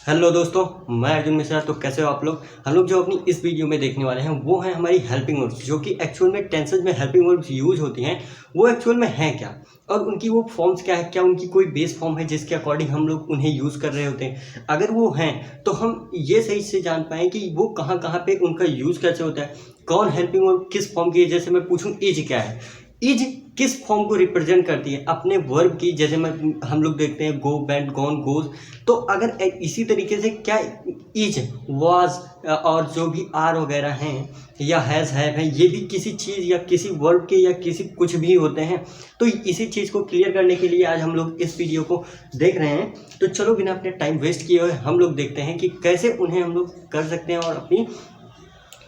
Hello दोस्तों, मैं अर्जुन मिश्रा। तो कैसे हो आप लोग। हम लोग जो अपनी इस वीडियो में देखने वाले हैं वो है हमारी हेल्पिंग वर्ब्स, जो कि एक्चुअल में टेंसेज में हेल्पिंग वर्ब्स यूज होती हैं। वो एक्चुअल में हैं क्या और उनकी वो फॉर्म्स क्या है, क्या उनकी कोई बेस फॉर्म है जिसके अकॉर्डिंग हम लोग उन्हें यूज़ कर रहे होते हैं। अगर वो हैं तो हम ये सही से जान पाएँ कि वो कहाँ कहाँ पे उनका यूज़ कैसे होता है, कौन हेल्पिंग वर्ब किस फॉर्म की है। जैसे मैं पूछूँ इज क्या है, इज किस फॉर्म को रिप्रेजेंट करती है, अपने वर्ब की। जैसे हम लोग देखते हैं गो, वेंट, गॉन, गोज। तो अगर इसी तरीके से क्या इज, वाज और जो भी आर वगैरह हैं या हैज़, हैव हैं, ये भी किसी चीज़ या किसी वर्ब के या किसी कुछ भी होते हैं। तो इसी चीज़ को क्लियर करने के लिए आज हम लोग इस वीडियो को देख रहे हैं। तो चलो बिना अपने टाइम वेस्ट किए हुए हम लोग देखते हैं कि कैसे उन्हें हम लोग कर सकते हैं और अपनी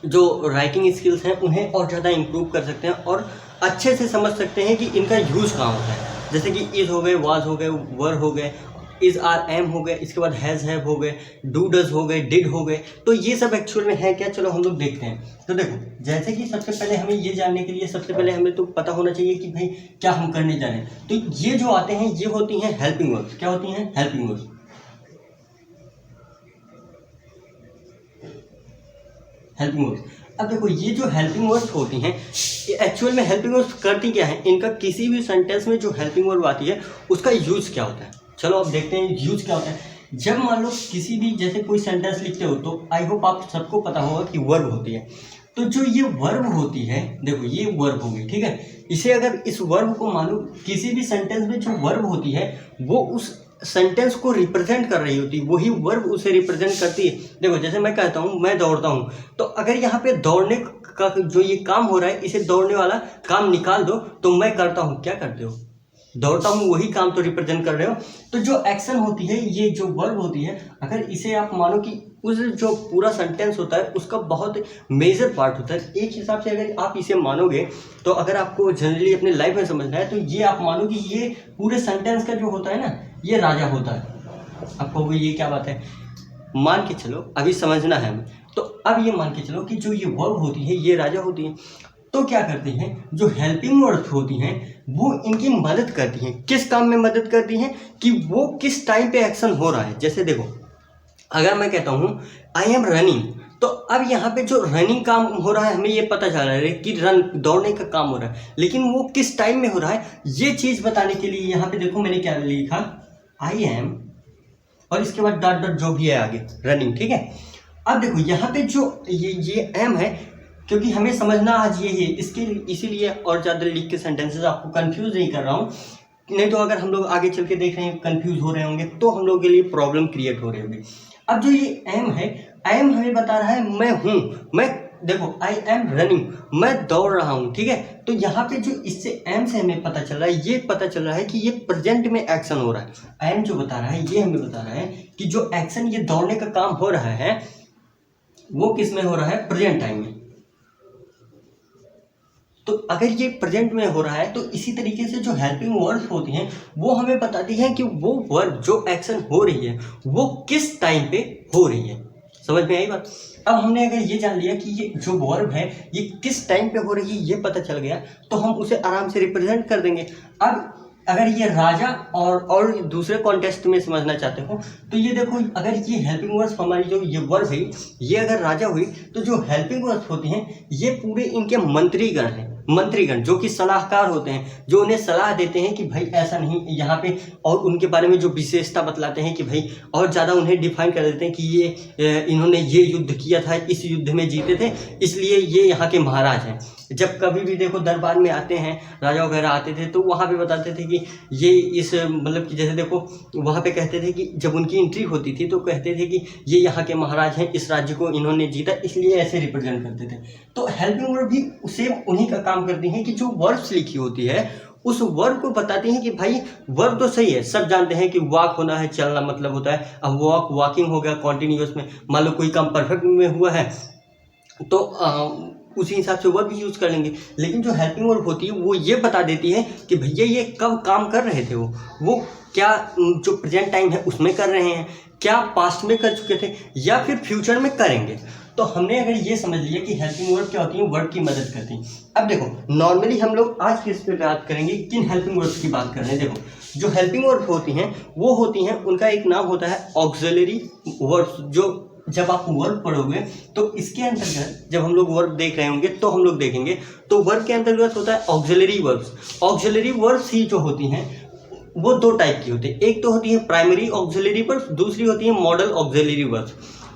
जो राइटिंग स्किल्स हैं उन्हें और ज़्यादा इम्प्रूव कर सकते हैं और अच्छे से समझ सकते हैं कि इनका यूज़ कहाँ होता है। जैसे कि इज़ हो गए, वाज हो गए, वर हो गए, इज़, आर, एम हो गए, इसके बाद हैज़, हैव हो गए, डू, डज हो गए, डिड हो गए। तो ये सब एक्चुअल में है क्या, चलो हम लोग देखते हैं। तो देखो, जैसे कि सबसे पहले हमें ये जानने के लिए सबसे पहले हमें तो पता होना चाहिए कि भाई क्या हम करने जा रहे हैं। तो ये जो आते हैं ये होती हैं हेल्पिंग वर्ब्स। क्या होती हैं? Helping verbs. Helping verbs. अब देखो, ये जो हेल्पिंग वर्ब्स होती हैं एक्चुअल में हेल्पिंग वर्ब्स करती क्या है, इनका किसी भी सेंटेंस में जो हेल्पिंग वर्ब आती है उसका यूज़ क्या होता है। चलो अब देखते हैं यूज़ क्या होता है। जब मान लो किसी भी जैसे कोई सेंटेंस लिखते हो तो आई होप आप सबको पता होगा कि वर्ब होती है। तो जो ये वर्ब होती है, देखो ये वर्ब होगी, ठीक है। इसे अगर इस वर्ब को मान लो किसी भी सेंटेंस में जो वर्ब होती है वो उस सेंटेंस को रिप्रेजेंट कर रही होती है, वही वर्ब उसे रिप्रेजेंट करती है। देखो जैसे मैं कहता हूँ मैं दौड़ता हूँ, तो अगर यहाँ पे दौड़ने का जो ये काम हो रहा है इसे दौड़ने वाला काम निकाल दो तो मैं करता हूँ, क्या करते हो? दौड़ता हूँ, वही काम तो रिप्रेजेंट कर रहे हो। तो जो एक्शन होती है, ये जो वर्ब होती है, अगर इसे आप मानो कि उस जो पूरा सेंटेंस होता है उसका बहुत मेजर पार्ट होता है। एक हिसाब से अगर आप इसे मानोगे तो अगर आपको जनरली अपने लाइफ में समझना है तो ये आप मानो कि ये पूरे सेंटेंस का जो होता है ना, ये राजा होता है। आपको ये क्या बात है, मान के चलो, अभी समझना है हमें। तो अब ये मान के चलो कि जो ये वर्ब होती है ये राजा होती है। तो क्या करती हैं, जो हेल्पिंग वर्ड्स होती हैं वो इनकी मदद करती हैं। किस काम में मदद करती हैं कि वो किस टाइम पे एक्शन हो रहा है। जैसे देखो, अगर मैं कहता हूँ आई एम रनिंग, तो अब यहाँ पे जो रनिंग काम हो रहा है हमें ये पता चल रहा है कि रन दौड़ने का काम हो रहा है, लेकिन वो किस टाइम में हो रहा है ये चीज़ बताने के लिए यहाँ पे देखो मैंने क्या लिखा, आई एम और इसके बाद डॉट डॉट जो भी है आगे रनिंग, ठीक है। अब देखो यहाँ पे जो ये एम है, क्योंकि हमें समझना आज ये है इसके इसीलिए और ज़्यादा लिख के सेंटेंसेस आपको कंफ्यूज नहीं कर रहा हूँ। नहीं तो अगर हम लोग आगे चल के देख रहे हैं कंफ्यूज हो रहे होंगे तो हम लोग के लिए प्रॉब्लम क्रिएट हो रही होगी। अब जो ये एम है, एम हमें बता रहा है मैं हूँ, मैं देखो आई एम रनिंग, मैं दौड़ रहा हूँ, ठीक है। तो यहाँ पे जो इससे एम से हमें पता चल रहा है, ये पता चल रहा है कि ये प्रेजेंट में एक्शन हो रहा है। एम जो बता रहा है ये हमें बता रहा है कि जो एक्शन ये दौड़ने का काम हो रहा है वो किस में हो रहा है, प्रेजेंट टाइम में। तो अगर ये प्रेजेंट में हो रहा है तो इसी तरीके से जो हेल्पिंग वर्ड्स होती हैं वो हमें बताती हैं कि वो वर्ब जो एक्शन हो रही है वो किस टाइम पे हो रही है। समझ में आई बात। अब हमने अगर ये जान लिया कि ये जो वर्ब है ये किस टाइम पे हो रही है, ये पता चल गया, तो हम उसे आराम से रिप्रेजेंट कर देंगे। अब अगर ये राजा और दूसरे कॉन्टेक्स्ट में समझना चाहते हो तो ये देखो, अगर ये हेल्पिंग वर्ड्स हमारी जो ये वर्ब है ये अगर राजा हुई तो जो हेल्पिंग वर्ड्स होती हैं ये पूरे इनके मंत्रीगण हैं। मंत्रीगण जो कि सलाहकार होते हैं, जो उन्हें सलाह देते हैं कि भाई ऐसा नहीं यहाँ पे, और उनके बारे में जो विशेषता बतलाते हैं कि भाई और ज़्यादा उन्हें डिफाइन कर देते हैं कि ये इन्होंने ये युद्ध किया था, इस युद्ध में जीते थे, इसलिए ये यहाँ के महाराज हैं। जब कभी भी देखो दरबार में आते हैं, राजा वगैरह आते थे तो वहाँ पे बताते थे कि ये इस मतलब कि जैसे देखो वहाँ पे कहते थे कि जब उनकी एंट्री होती थी तो कहते थे कि ये यहाँ के महाराज हैं, इस राज्य को इन्होंने जीता, इसलिए ऐसे रिप्रेजेंट करते थे। तो हेल्पिंग वर्ब भी सेम उन्हीं का काम करती हैं कि जो वर्ब्स लिखी होती है उस वर्ब को बताती हैं कि भाई वर्ब तो सही है, सब जानते हैं कि वॉक होना है, चलना मतलब होता है। अब वॉक वॉकिंग हो गया कॉन्टिन्यूस में, मान लो कोई काम परफेक्ट में हुआ है तो उसी हिसाब से वर्ब भी यूज़ कर लेंगे। लेकिन जो हेल्पिंग वर्ब होती है वो ये बता देती है कि भैया ये कब काम कर रहे थे, वो क्या जो प्रेजेंट टाइम है उसमें कर रहे हैं, क्या पास्ट में कर चुके थे या फिर फ्यूचर में करेंगे। तो हमने अगर ये समझ लिया कि हेल्पिंग वर्ब क्या होती है, वर्ब की मदद करती हैं। अब देखो नॉर्मली हम लोग आज किस पे बात करेंगे, किन हेल्पिंग वर्ब्स की बात कर रहे हैं। देखो जो हेल्पिंग वर्ब होती हैं वो होती हैं, उनका एक नाम होता है ऑक्सिलरी वर्ब्स। जो जब आप वर्ब पढ़ोगे तो इसके अंतर्गत जब हम लोग वर्ब देख रहे होंगे तो हम लोग देखेंगे तो वर्ब के अंतर्गत होता है ऑक्सिलरी वर्ब्स। ऑक्सिलरी वर्ब्स ही जो होती हैं वो दो टाइप की होती है, एक तो होती है प्राइमरी ऑक्सिलरी वर्ब्स, दूसरी होती है मॉडल ऑक्सिलरी वर्ब्स।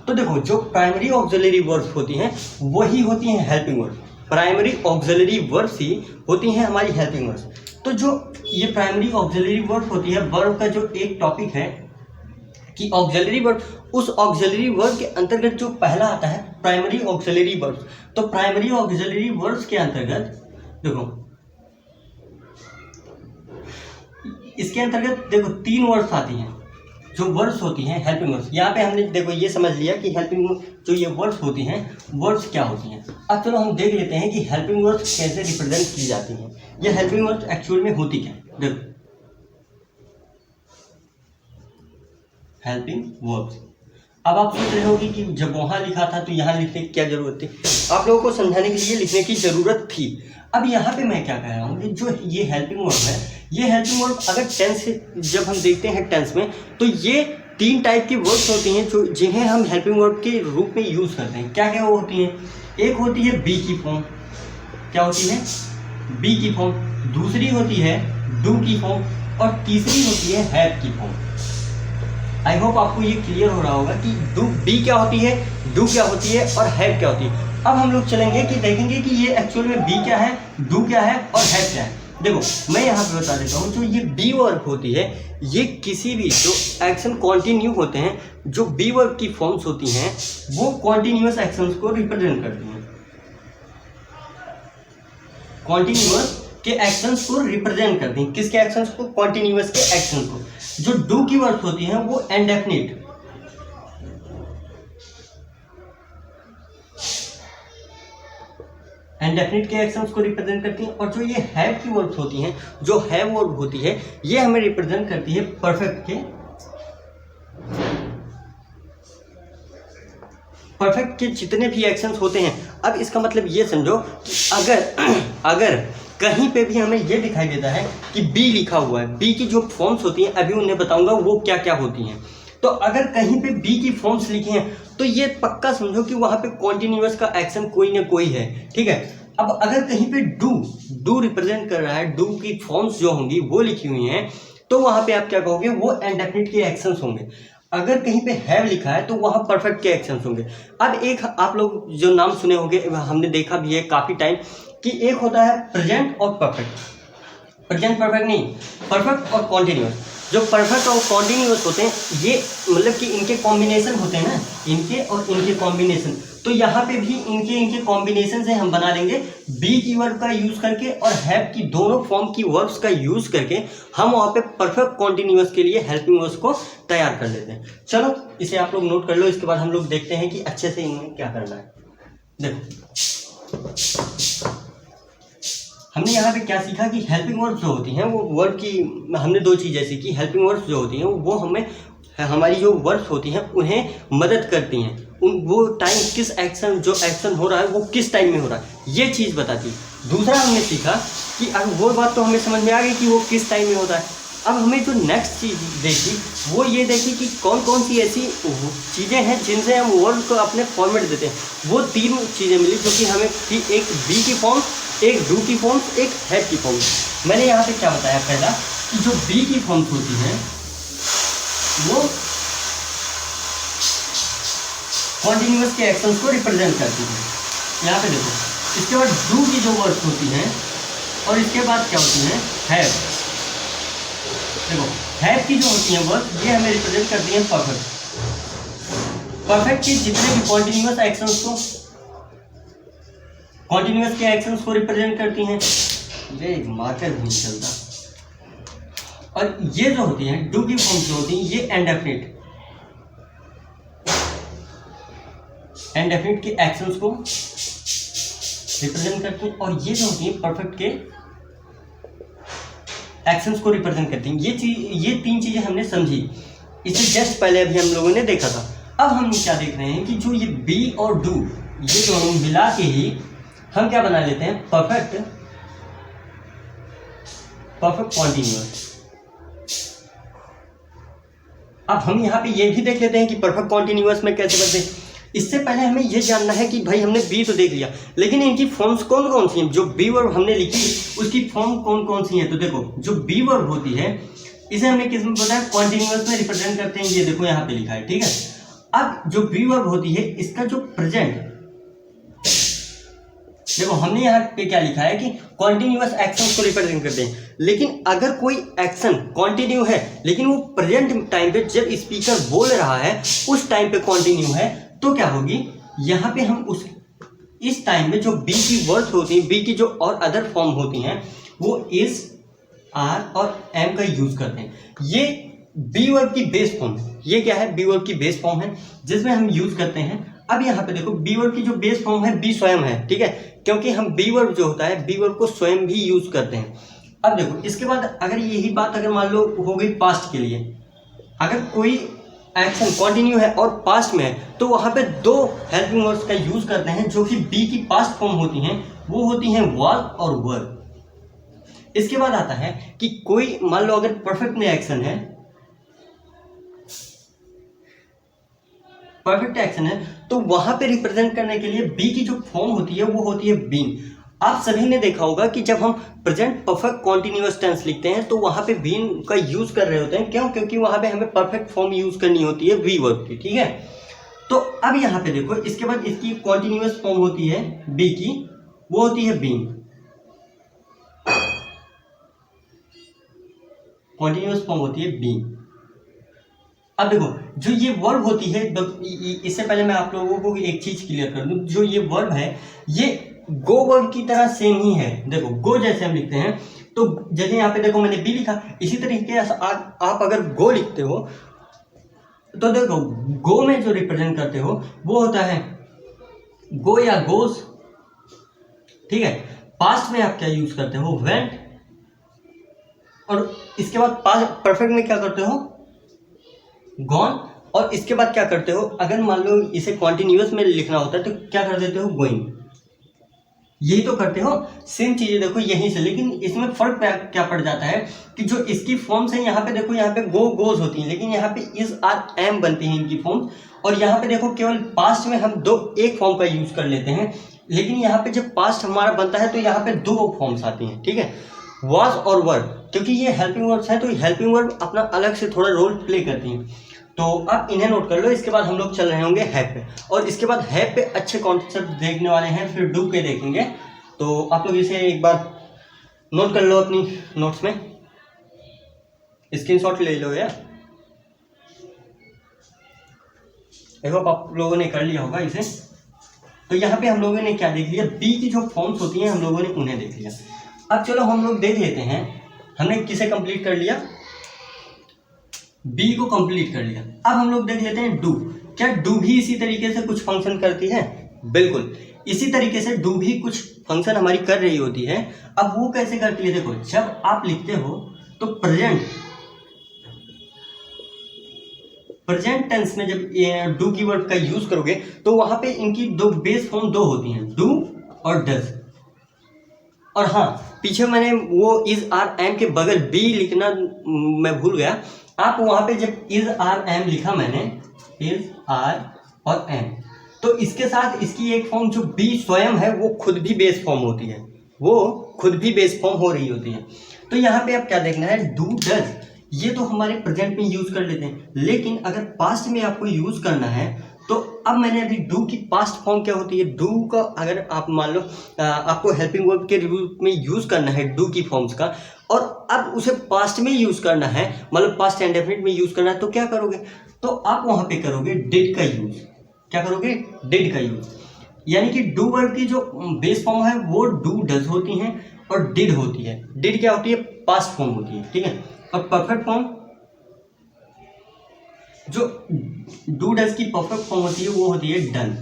तो देखो जो प्राइमरी ऑक्सिलरी वर्ब्स होती हैं वही होती हैं helping verbs. Primary auxiliary verbs ही होती हैं हमारी हेल्पिंग वर्ब्स। तो जो ये प्राइमरी ऑक्सिलरी वर्ब्स होती है, वर्ब का जो एक टॉपिक है कि ऑक्सिलरी वर्ब, उस ऑक्सिलरी वर्ब के अंतर्गत जो पहला आता है प्राइमरी ऑक्सिलरी वर्ब्स। तो प्राइमरी ऑक्सिलरी वर्ब्स के अंतर्गत देखो, इसके अंतर्गत देखो 3 वर्ड्स आती हैं जो वर्ड्स होती हैं हेल्पिंग वर्ड्स। यहाँ पे हमने देखो ये समझ लिया कि हेल्पिंग जो ये वर्ड्स होती हैं वर्ड्स क्या होती हैं। अब चलो हम देख लेते हैं कि हेल्पिंग वर्ड्स कैसे रिप्रेजेंट की जाती हैं। ये हेल्पिंग वर्ड्स एक्चुअल में होती क्या है। देखो हेल्पिंग वर्ब्स, अब आप सोच रहे होगी कि जब वहाँ लिखा था तो यहाँ लिखने की क्या जरूरत थी। आप लोगों को समझाने के लिए लिखने की जरूरत थी। अब यहाँ पे मैं क्या कह रहा हूँ कि जो ये हेल्पिंग वर्ब है, ये हेल्पिंग वर्ब अगर टेंस जब हम देखते हैं टेंस में तो ये 3 टाइप की वर्ब्स होती हैं जो जिन्हें हम हेल्पिंग वर्ब के रूप में यूज़ करते हैं। क्या क्या वो होती हैं, एक होती है बी की फॉर्म, क्या होती है बी की फॉर्म, दूसरी होती है डू की फॉर्म और तीसरी होती है हैव की फॉर्म। आई होप आपको ये क्लियर हो रहा होगा कि डू बी क्या होती है, डू क्या होती है और हैव क्या होती है। अब हम लोग चलेंगे कि देखेंगे कि ये एक्चुअल में बी क्या है, डू क्या है और हैव क्या है। देखो मैं यहाँ पे बता देता हूँ, जो ये बी वर्ब होती है ये किसी भी जो एक्शन कॉन्टिन्यू होते हैं, जो बी वर्ब की फॉर्म्स होती हैं वो कॉन्टिन्यूअस एक्शंस को रिप्रेजेंट करती हैं। कॉन्टिन्यूअस के एक्शंस को रिप्रेजेंट करती हैं, किसके एक्शंस को, कॉन्टिन्यूअस के एक्शंस को। जो डू की वर्ब्स होती हैं वो इंडेफिनिट, इंडेफिनिट के एक्शंस को रिप्रेजेंट करती हैं। और जो ये हैव की वर्ब्स होती हैं, जो हैव वर्ब होती है ये हमें रिप्रेजेंट करती है परफेक्ट के जितने भी एक्शंस होते हैं। अब इसका मतलब ये समझो कि अगर कहीं पे भी हमें ये दिखाई देता है कि बी लिखा हुआ है, बी की जो फॉर्म्स होती हैं अभी उन्हें बताऊंगा वो क्या क्या होती हैं। तो अगर कहीं पे बी की फॉर्म्स लिखी हैं तो ये पक्का समझो कि वहाँ पे कॉन्टिन्यूअस का एक्शन कोई ना कोई है, ठीक है। अब अगर कहीं पे डू रिप्रेजेंट कर रहा है, डू की फॉर्म्स जो होंगी वो लिखी हुई हैं, तो वहाँ पे आप क्या कहोगे, वो इंडेफिनिट के एक्शंस होंगे। अगर कहीं पे हैव लिखा है तो वहाँ परफेक्ट के एक्शंस होंगे। अब एक आप लोग जो नाम सुने होंगे, हमने देखा भी है काफ़ी टाइम, कि एक होता है प्रेजेंट और परफेक्ट। प्रेजेंट परफेक्ट नहीं, परफेक्ट और कॉन्टिन्यूअस। जो परफेक्ट और कॉन्टिन्यूअस होते हैं ये मतलब कि इनके कॉम्बिनेशन होते हैं ना, इनके और इनके कॉम्बिनेशन। तो यहाँ पे भी इनके कॉम्बिनेशन से हम बना लेंगे बी की वर्ब का यूज़ करके और हैव की दोनों फॉर्म की वर्ब्स का यूज़ करके हम वहाँ पे परफेक्ट कॉन्टिन्यूअस के लिए हेल्पिंग वर्ब्स को तैयार कर लेते हैं। चलो इसे आप लोग नोट कर लो, इसके बाद हम लोग देखते हैं कि अच्छे से इनमें क्या करना है। देखो हमने यहाँ पे क्या सीखा कि हेल्पिंग वर्ब्स जो होती हैं वो वर्ब की, हमने 2 चीज़ें सीखी। हेल्पिंग वर्ब्स जो होती हैं वो हमें हमारी जो वर्ब्स होती हैं उन्हें मदद करती हैं, वो टाइम किस एक्शन, जो एक्शन हो रहा है वो किस टाइम में हो रहा है, ये चीज़ बताती है। दूसरा हमने सीखा कि अब वो बात तो हमें समझ में आ गई कि वो किस टाइम में होता है। अब हमें जो नेक्स्ट चीज़ देखी वो ये देखी कि कौन कौन सी ऐसी चीज़ें हैं जिनसे हम वर्ब को अपने फॉर्मेट देते हैं। वो 3 चीज़ें मिली जो कि हमें थी, एक बी की फॉर्म, एक डू की फॉर्म, एक हैव की फॉर्म। मैंने यहाँ पे क्या बताया पहला कि जो बी की फॉर्म्स होती हैं वो कॉन्टिन्यूअस के एक्शंस को रिप्रेजेंट करती हैं, यहाँ पे देखो। इसके बाद डू की जो वर्ड्स होती हैं और इसके बाद क्या होती हैं, हैव। देखो हैव की जो होती हैं वर्ड्स ये हमें रिप्रेजेंट करती हैं परफेक्ट के जितने भी कॉन्टिन्यूअस एक्शंस को, कॉन्टिन्यूअस के एक्शंस को रिप्रेजेंट करती हैं। ये एक मार्कर भी चलता। और ये जो होती हैं डू की फॉर्म जो होती हैं ये इंडेफिनिट के एक्शंस को रिप्रेजेंट करती हैं। और ये जो होती हैं परफेक्ट के एक्शंस को रिप्रेजेंट करती हैं। ये 3 चीजें हमने समझी, इसे जस्ट पहले अभी हम लोगों ने देखा था। अब हम क्या देख रहे हैं कि जो ये बी और डू ये दोनों मिला के ही हम क्या बना लेते हैं, परफेक्ट कॉन्टिन्यूअस। अब हम यहाँ पे ये भी देख लेते हैं कि परफेक्ट कॉन्टिन्यूअस में कैसे बनते हैं। इससे पहले हमें ये जानना है कि भाई हमने बी तो देख लिया, लेकिन इनकी फॉर्म्स कौन कौन सी हैं। जो बी वर्ब हमने लिखी उसकी फॉर्म कौन कौन सी हैं। तो देखो जो बी वर्ब होती है इसे हमने किस में बताया, कॉन्टिन्यूअस में रिप्रेजेंट करते हैं। ये देखो यहाँ पे लिखा है, ठीक है। अब जो बी वर्ब होती है इसका जो प्रेजेंट, देखो हमने यहाँ पे क्या लिखा है कि कॉन्टिन्यूअस एक्शन को रिप्रेजेंट करते हैं। लेकिन अगर कोई एक्शन कॉन्टिन्यू है लेकिन वो प्रेजेंट टाइम पे जब स्पीकर बोल रहा है उस टाइम पे कॉन्टिन्यू है, तो क्या होगी, यहाँ पे हम उस इस टाइम में जो बी की वर्ड्स होती हैं, बी की जो और अदर फॉर्म होती हैं, वो इज, आर और एम का यूज करते हैं। ये बी वर्ब की बेस फॉर्म है। ये क्या है, बी वर्ब की बेस फॉर्म है जिसमें हम यूज करते हैं। अब यहाँ पे देखो बी वर्ब की जो बेस फॉर्म है बी स्वयं है, ठीक है, क्योंकि हम बी वर्ब जो होता है बी वर्ब को स्वयं भी यूज करते हैं। अब देखो इसके बाद अगर यही बात अगर मान लो हो गई पास्ट के लिए, अगर कोई एक्शन कंटिन्यू है और पास्ट में है तो वहां पे दो हेल्पिंग वर्ड्स का यूज करते हैं जो कि बी की पास्ट फॉर्म होती हैं, वो होती हैं वाज और वर। इसके बाद आता है कि कोई मान लो अगर परफेक्ट में एक्शन है, परफेक्ट एक्शन है, तो वहां पे रिप्रेजेंट करने के लिए बी की जो फॉर्म होती है वो होती है बीन। आप सभी ने देखा होगा कि जब हम प्रेजेंट परफेक्ट कॉन्टिन्यूअस टेंस लिखते हैं तो वहां पे बीन का यूज कर रहे होते हैं। क्यों, क्योंकि वहां पे हमें परफेक्ट फॉर्म यूज करनी होती है वी वर्ब की, ठीक है। तो अब यहाँ पे देखो इसके बाद इसकी कॉन्टिन्यूअस फॉर्म होती है बी की, वो होती है बीन। कॉन्टिन्यूअस फॉर्म होती है बीन। अब देखो जो ये वर्ब होती है, इससे पहले मैं आप लोगों को एक चीज क्लियर कर दूं, जो ये वर्ब है ये गो वर्ब की तरह सेम ही है। देखो गो जैसे हम लिखते हैं, तो जैसे यहाँ पे देखो मैंने बी लिखा, इसी तरीके से आप अगर गो लिखते हो तो देखो गो में जो रिप्रेजेंट करते हो वो होता है गो या गोज, ठीक है। पास्ट में आप क्या यूज करते हो, वेंट, और इसके बाद पास्ट परफेक्ट में क्या करते हो, गॉन, और इसके बाद क्या करते हो, अगर मान लो इसे कॉन्टिन्यूअस में लिखना होता है तो क्या कर देते हो, गोइंग। यही तो करते हो, सेम चीजें देखो यहीं से। लेकिन इसमें फर्क क्या पड़ जाता है कि जो इसकी फॉर्म्स है यहाँ पे देखो, यहाँ पे गो गोज होती हैं, लेकिन यहाँ पे इज आर एम बनती हैं इनकी फॉर्म्स। और यहाँ पे देखो केवल पास्ट में हम एक फॉर्म का यूज कर लेते हैं, लेकिन यहाँ पे जब पास्ट हमारा बनता है तो यहाँ पे दो फॉर्म्स आती हैं, ठीक है, वाज और वर। क्योंकि ये हेल्पिंग वर्ब्स हैं तो हेल्पिंग वर्ब अपना अलग से थोड़ा रोल प्ले करती हैं। तो आप इन्हें नोट कर लो। इसके बाद हम लोग चल रहे होंगे हैव पे, और इसके बाद हैव पे अच्छे कॉन्सेप्ट देखने वाले हैं, फिर डू पे देखेंगे। तो आप लोग इसे एक बार नोट कर लो अपनी नोट्स में, स्क्रीनशॉट ले लो यार। देखो आप लोगों ने कर लिया होगा इसे। तो यहाँ पे हम लोगों ने क्या देख लिया, बी की जो फॉर्म्स होती हैं हम लोगों ने उन्हें देख लिया। अब चलो हम लोग देख लेते हैं, हमने किसे कंप्लीट कर लिया, बी को कंप्लीट कर लिया। अब हम लोग देख लेते हैं डू। क्या डू भी इसी तरीके से कुछ फंक्शन करती है? बिल्कुल इसी तरीके से डू भी कुछ फंक्शन हमारी कर रही होती है। अब वो कैसे करती है, देखो जब आप लिखते हो तो प्रेजेंट टेंस में जब डू की वर्ड का यूज करोगे तो वहां पे इनकी दो बेस फॉर्म दो होती हैं, डू और डज। और हाँ, पीछे मैंने वो इज आर एम के बगल बी लिखना मैं भूल गया। आप वहां पे जब इज आर एम लिखा मैंने, इज आर और एम, तो इसके साथ इसकी एक फॉर्म जो बी स्वयं है वो खुद भी बेस फॉर्म होती है, वो खुद भी बेस फॉर्म हो रही होती है। तो यहाँ पे अब क्या देखना है, डू डज, ये तो हमारे प्रेजेंट में यूज कर लेते हैं। लेकिन अगर पास्ट में आपको यूज करना है तो अब मैंने अभी डू की पास्ट फॉर्म क्या होती है, डू का अगर आप मान लो आपको हेल्पिंग वर्ब के रूप में यूज करना है डू की फॉर्म्स का, और अब उसे पास्ट में यूज करना है, मतलब पास्ट इंडेफिनिट में यूज करना है, तो क्या करोगे, तो आप वहां पे करोगे डिड का यूज। क्या करोगे, डिड का यूज। यानी कि डू वर्ब की जो बेस फॉर्म है वो डू डज होती हैं और डिड होती है। डिड क्या होती है, पास्ट फॉर्म होती है, ठीक है। और परफेक्ट फॉर्म, जो डू डज की परफेक्ट फॉर्म होती है वो होती है डन।